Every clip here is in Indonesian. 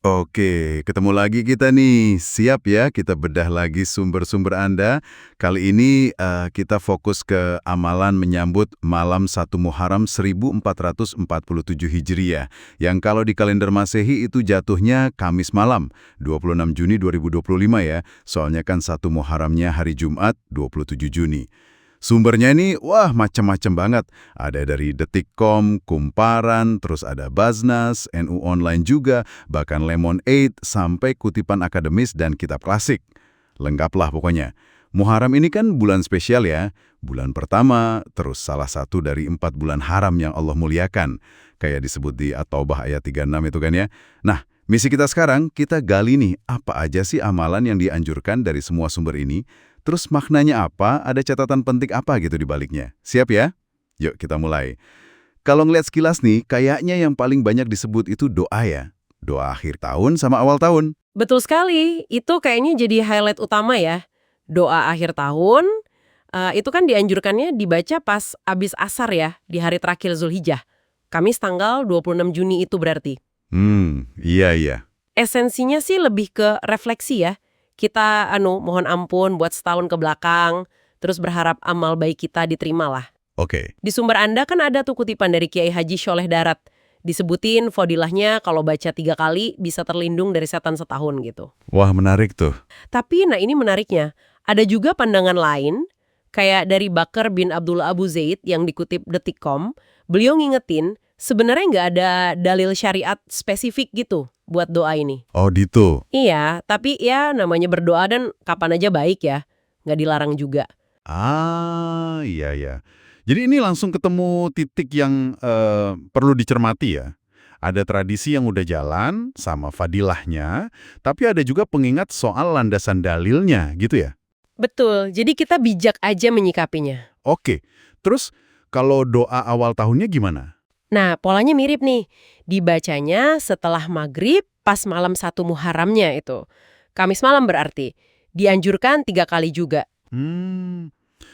Oke, ketemu lagi kita nih. Siap ya, kita bedah lagi sumber-sumber Anda. Kali ini kita fokus ke amalan menyambut malam 1 Muharram 1447 Hijriah. Yang kalau di kalender Masehi itu jatuhnya Kamis malam, 26 Juni 2025 ya. Soalnya kan 1 Muharramnya hari Jumat, 27 Juni. Sumbernya ini, wah macam-macam banget. Ada dari Detikcom, Kumparan, terus ada Baznas, NU Online juga, bahkan Lemon8, sampai kutipan akademis dan kitab klasik. Lengkaplah pokoknya. Muharram ini kan bulan spesial ya. Bulan pertama, terus salah satu dari 4 bulan haram yang Allah muliakan. Kayak disebut di At-Taubah ayat 36 itu kan ya. Nah, misi kita sekarang, kita gali nih, apa aja sih amalan yang dianjurkan dari semua sumber ini. Terus maknanya apa, ada catatan penting apa gitu di baliknya. Siap ya? Yuk kita mulai. Kalau ngeliat sekilas nih, kayaknya yang paling banyak disebut itu doa ya. Doa akhir tahun sama awal tahun. Betul sekali, itu kayaknya jadi highlight utama ya. Doa akhir tahun, itu kan dianjurkannya dibaca pas abis asar ya, di hari terakhir Zulhijjah. Kamis tanggal 26 Juni itu berarti. Iya iya. Esensinya sih lebih ke refleksi ya. Kita mohon ampun buat setahun ke belakang, terus berharap amal baik kita diterima lah. Oke. Di sumber Anda kan ada tuh kutipan dari Kiai Haji Sholeh Darat. Disebutin fadilahnya kalau baca 3 kali bisa terlindung dari setan setahun gitu. Wah menarik tuh. Tapi nah ini menariknya, ada juga pandangan lain, kayak dari Bakar bin Abdullah Abu Zaid yang dikutip Detikcom, beliau ngingetin sebenarnya nggak ada dalil syariat spesifik gitu buat doa ini. Oh gitu. Iya, tapi ya namanya berdoa dan kapan aja baik ya, nggak dilarang juga. Ah iya iya. Jadi ini langsung ketemu titik yang perlu dicermati ya. Ada tradisi yang udah jalan sama fadilahnya, tapi ada juga pengingat soal landasan dalilnya gitu ya. Betul, jadi kita bijak aja menyikapinya. Oke, terus kalau doa awal tahunnya gimana? Nah, polanya mirip nih. Dibacanya setelah maghrib pas malam 1 Muharramnya itu. Kamis malam berarti. Dianjurkan 3 kali juga.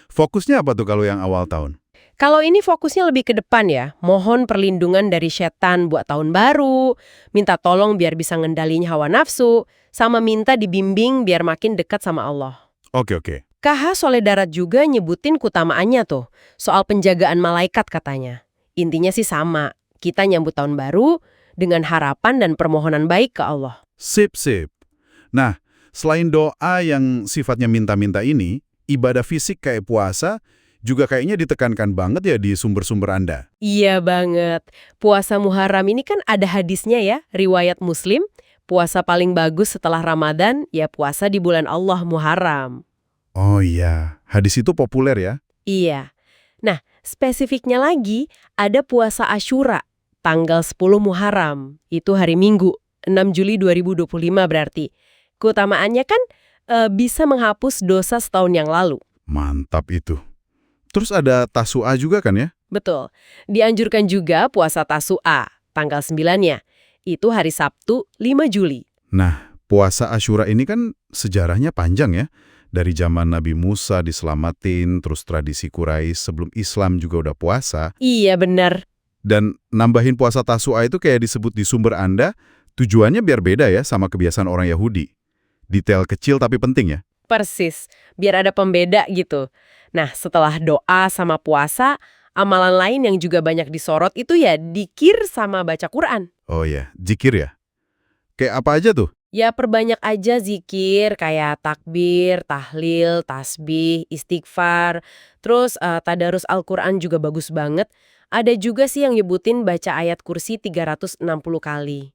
Fokusnya apa tuh kalau yang awal tahun? Kalau ini fokusnya lebih ke depan ya. Mohon perlindungan dari setan buat tahun baru, minta tolong biar bisa ngendaliin hawa nafsu, sama minta dibimbing biar makin dekat sama Allah. Oke oke. KH Soleh Darat juga nyebutin keutamaannya tuh, soal penjagaan malaikat katanya. Intinya sih sama, kita nyambut tahun baru dengan harapan dan permohonan baik ke Allah. Sip sip. Nah, selain doa yang sifatnya minta-minta ini, ibadah fisik kayak puasa juga kayaknya ditekankan banget ya di sumber-sumber Anda. Iya banget, puasa Muharram ini kan ada hadisnya ya, riwayat Muslim, puasa paling bagus setelah Ramadan, ya puasa di bulan Allah Muharram. Oh iya, hadis itu populer ya? Iya. Nah, spesifiknya lagi, ada puasa Asyura, tanggal 10 Muharram. Itu hari Minggu, 6 Juli 2025 berarti. Keutamaannya kan bisa menghapus dosa setahun yang lalu. Mantap itu. Terus ada Tasu'a juga kan ya? Betul. Dianjurkan juga puasa Tasu'a, tanggal 9-nya. Itu hari Sabtu, 5 Juli. Nah, puasa Asyura ini kan sejarahnya panjang ya. Dari zaman Nabi Musa diselamatin, terus tradisi Quraisy sebelum Islam juga udah puasa. Iya benar. Dan nambahin puasa Tasu'a itu kayak disebut di sumber Anda, tujuannya biar beda ya sama kebiasaan orang Yahudi. Detail kecil tapi penting ya. Persis, biar ada pembeda gitu. Nah, setelah doa sama puasa, amalan lain yang juga banyak disorot itu ya dzikir sama baca Quran. Oh ya, zikir ya. Kayak apa aja tuh? Ya perbanyak aja zikir kayak takbir, tahlil, tasbih, istighfar. Terus tadarus Al-Quran juga bagus banget. Ada juga sih yang nyebutin baca ayat kursi 360 kali.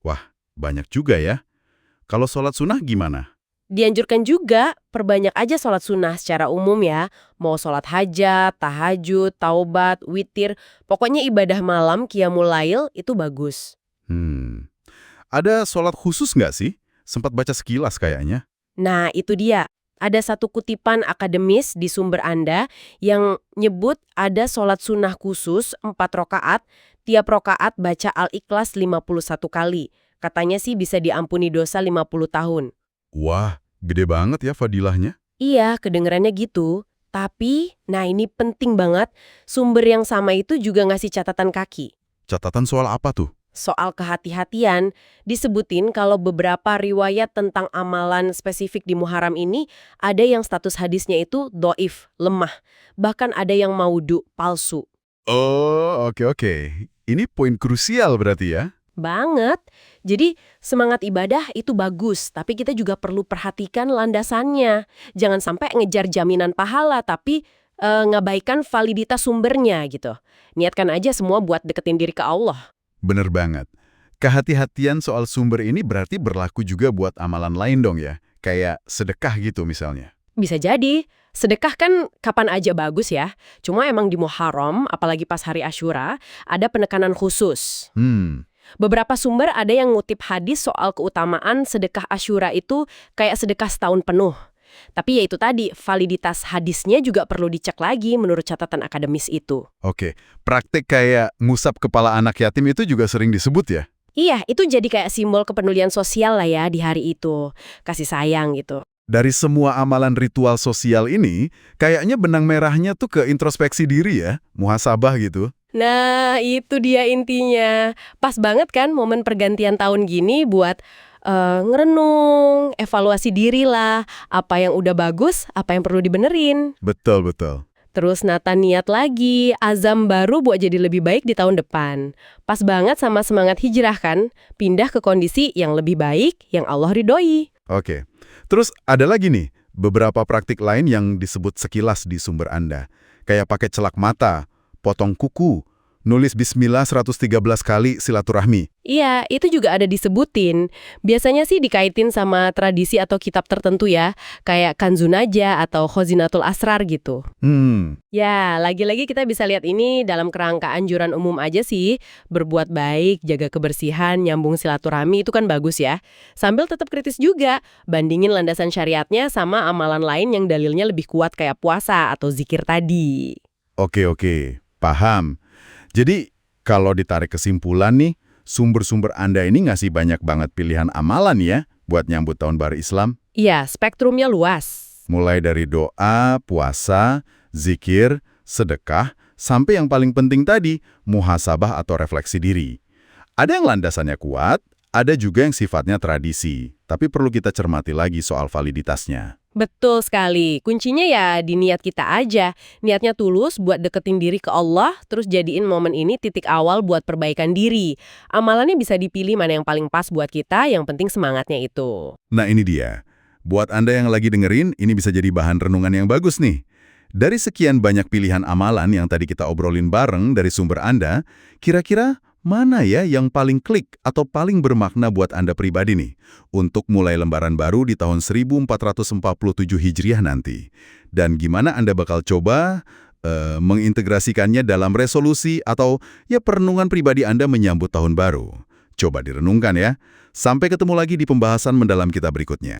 Wah, banyak juga ya. Kalau sholat sunnah gimana? Dianjurkan juga perbanyak aja sholat sunnah secara umum ya. Mau sholat hajat, tahajud, taubat, witir. Pokoknya ibadah malam, qiyamul lail itu bagus. Ada sholat khusus nggak sih? Sempat baca sekilas kayaknya. Nah, itu dia. Ada satu kutipan akademis di sumber Anda yang nyebut ada sholat sunnah khusus 4 rakaat, tiap rakaat baca Al-Ikhlas 51 kali. Katanya sih bisa diampuni dosa 50 tahun. Wah, gede banget ya fadilahnya. Iya, kedengerannya gitu. Tapi, nah ini penting banget, sumber yang sama itu juga ngasih catatan kaki. Catatan soal apa tuh? Soal kehati-hatian, disebutin kalau beberapa riwayat tentang amalan spesifik di Muharram ini ada yang status hadisnya itu doif, lemah. Bahkan ada yang maudhu, palsu. Oh, oke. Ini poin krusial berarti ya? Banget. Jadi semangat ibadah itu bagus, tapi kita juga perlu perhatikan landasannya. Jangan sampai ngejar jaminan pahala, tapi ngabaikan validitas sumbernya gitu. Niatkan aja semua buat deketin diri ke Allah. Bener banget. Kehati-hatian soal sumber ini berarti berlaku juga buat amalan lain dong ya? Kayak sedekah gitu misalnya. Bisa jadi. Sedekah kan kapan aja bagus ya. Cuma emang di Muharram, apalagi pas hari Asyura, ada penekanan khusus. Beberapa sumber ada yang ngutip hadis soal keutamaan sedekah Asyura itu kayak sedekah setahun penuh. Tapi ya itu tadi, validitas hadisnya juga perlu dicek lagi menurut catatan akademis itu. Oke, praktik kayak ngusap kepala anak yatim itu juga sering disebut ya? Iya, itu jadi kayak simbol kepedulian sosial lah ya di hari itu. Kasih sayang gitu. Dari semua amalan ritual sosial ini, kayaknya benang merahnya tuh ke introspeksi diri ya, muhasabah gitu. Nah, itu dia intinya. Pas banget kan momen pergantian tahun gini buat ngerenung, evaluasi diri lah. Apa yang udah bagus, apa yang perlu dibenerin. Betul. Terus nata niat lagi, azam baru buat jadi lebih baik di tahun depan. Pas banget sama semangat hijrah kan, pindah ke kondisi yang lebih baik, yang Allah ridhoi. Oke. Terus ada lagi nih, beberapa praktik lain yang disebut sekilas di sumber Anda. Kayak pakai celak mata, potong kuku, nulis bismillah 113 kali silaturahmi. Iya, itu juga ada disebutin. Biasanya sih dikaitin sama tradisi atau kitab tertentu ya, kayak Kanzunaja atau Khozinatul Asrar gitu. Ya, lagi-lagi kita bisa lihat ini dalam kerangka anjuran umum aja sih. Berbuat baik, jaga kebersihan, nyambung silaturahmi itu kan bagus ya. Sambil tetap kritis juga, bandingin landasan syariatnya sama amalan lain yang dalilnya lebih kuat kayak puasa atau zikir tadi. Oke, paham. Jadi, kalau ditarik kesimpulan nih, sumber-sumber Anda ini ngasih banyak banget pilihan amalan ya buat nyambut tahun baru Islam. Iya, spektrumnya luas. Mulai dari doa, puasa, zikir, sedekah, sampai yang paling penting tadi, muhasabah atau refleksi diri. Ada yang landasannya kuat, ada juga yang sifatnya tradisi, tapi perlu kita cermati lagi soal validitasnya. Betul sekali. Kuncinya ya di niat kita aja. Niatnya tulus buat deketin diri ke Allah, terus jadiin momen ini titik awal buat perbaikan diri. Amalannya bisa dipilih mana yang paling pas buat kita, yang penting semangatnya itu. Nah ini dia. Buat Anda yang lagi dengerin, ini bisa jadi bahan renungan yang bagus nih. Dari sekian banyak pilihan amalan yang tadi kita obrolin bareng dari sumber Anda, kira-kira mana ya yang paling klik atau paling bermakna buat Anda pribadi nih untuk mulai lembaran baru di tahun 1447 Hijriah nanti? Dan gimana Anda bakal coba mengintegrasikannya dalam resolusi atau ya perenungan pribadi Anda menyambut tahun baru? Coba direnungkan ya. Sampai ketemu lagi di pembahasan mendalam kita berikutnya.